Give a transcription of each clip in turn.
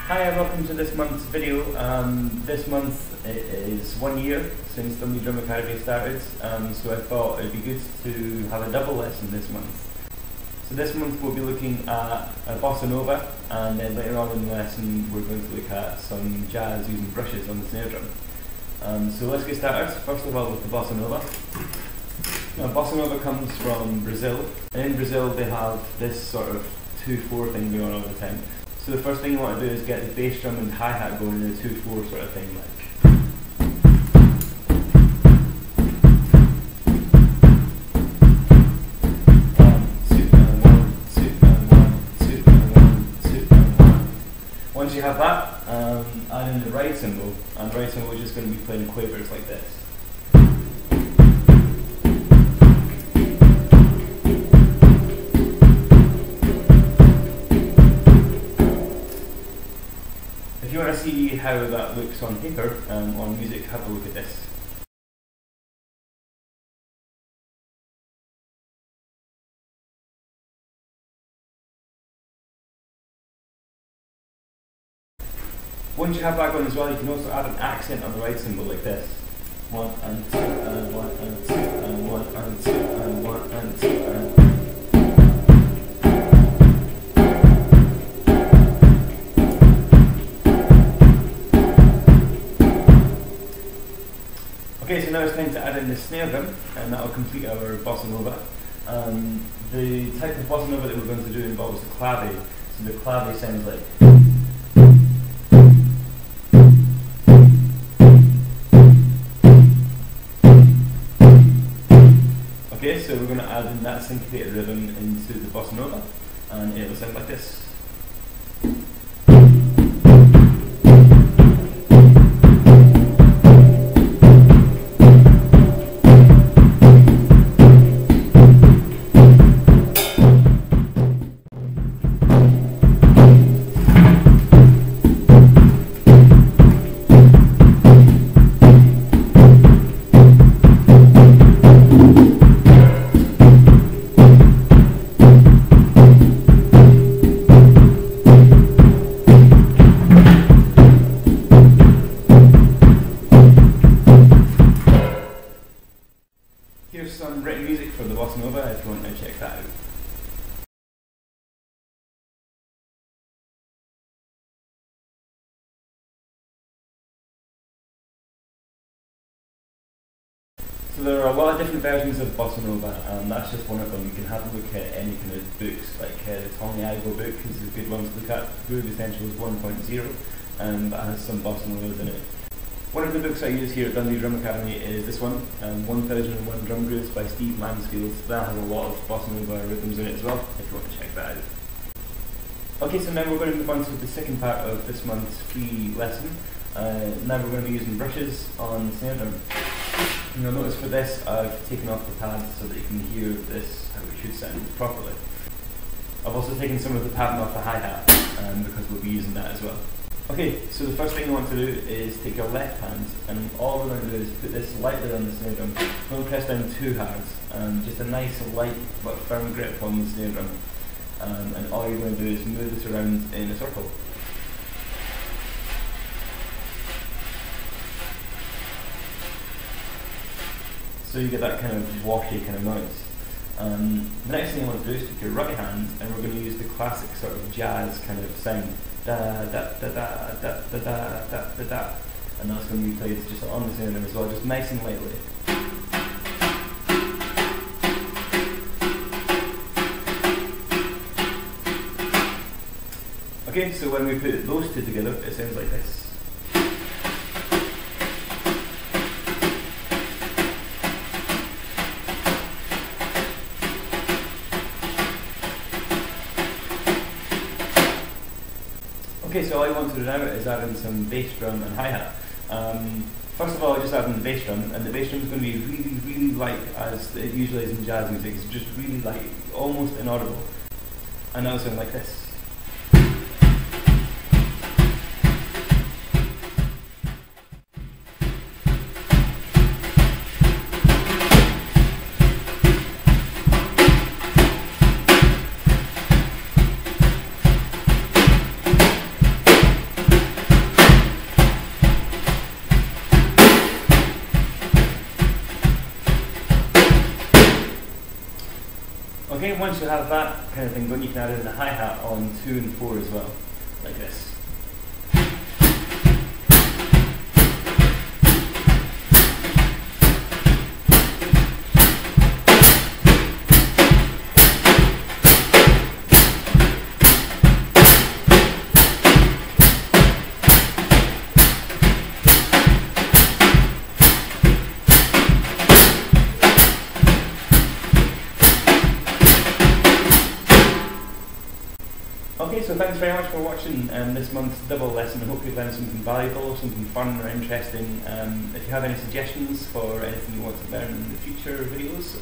Hi and welcome to this month's video. This month it is 1 year since Dundee Drum Academy started, so I thought it would be good to have a double lesson this month. So this month we'll be looking at a Bossa Nova, and then later on in the lesson we're going to look at some jazz using brushes on the snare drum. So let's get started, first of all with the Bossa Nova. Now Bossa Nova comes from Brazil, and in Brazil they have this sort of 2/4 thing going on all the time. So the first thing you want to do is get the bass drum and hi-hat going in a 2/4 sort of thing, like. Once you have that, add in the ride cymbal, and the ride cymbal is just going to be playing quavers like this. If you want to see how that looks on paper, on music, have a look at this. Once you have that going as well, you can also add an accent on the ride cymbal like this. 1 and 2 and 1 and 2 and 1 and 2 and 1 and 2 and. Okay, so now it's time to add in the snare drum, and that will complete our Bossa Nova. The type of Bossa Nova that we're going to do involves the Clave. So the Clave sounds like. Okay, so we're going to add in that syncopated rhythm into the Bossa Nova, and it will sound like this. Here's some written music for the Bossa Nova if you want to check that out. So there are a lot of different versions of Bossa Nova, and that's just one of them. You can have a look at any kind of books, like the Tommy Igo book is a good one to look at. Groove Essentials 1.0, and that has some Bossa Novas in it. One of the books I use here at Dundee Drum Academy is this one, 1001 Drum Grooves by Steve Mansfield. That has a lot of Bossa Nova rhythms in it as well, if you want to check that out. Okay, so now we're going to move on to the second part of this month's free lesson. Now we're going to be using brushes on the snare drum. And you'll notice for this I've taken off the pads so that you can hear this how it should sound properly. I've also taken some of the padding off the hi-hat because we'll be using that as well. Okay, so the first thing you want to do is take your left hand, and all we're going to do is put this lightly on the snare drum. Don't press down too hard, just a nice light but firm grip on the snare drum. And all you're going to do is move this around in a circle. So you get that kind of washy kind of noise. The next thing you want to do is take your right hand, and we're going to use the classic sort of jazz kind of sound. Da da da da da da da da da da, and that's going to be played just on the snare drum as well, just nice and lightly. Okay, so when we put those two together, it sounds like this. Okay, so all you want to do now is add in some bass drum and hi-hat. First of all, just add in the bass drum, and the bass drum is going to be really, really light, as it usually is in jazz music. It's just really light, almost inaudible. And that'll sound like this. Okay, once you have that kind of thing going, you can add in the hi-hat on 2 and 4 as well, like this. Okay, so thanks very much for watching this month's double lesson. I hope you've learned something valuable, something fun or interesting. If you have any suggestions for anything you want to learn in the future videos,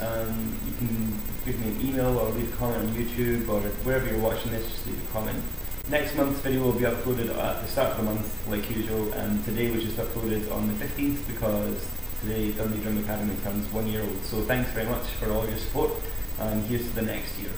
you can give me an email or leave a comment on YouTube, or wherever you're watching this, just leave a comment. Next month's video will be uploaded at the start of the month, like usual, and today was just uploaded on the 15th because today Dundee Drum Academy turns 1 year old. So thanks very much for all your support, and here's to the next year.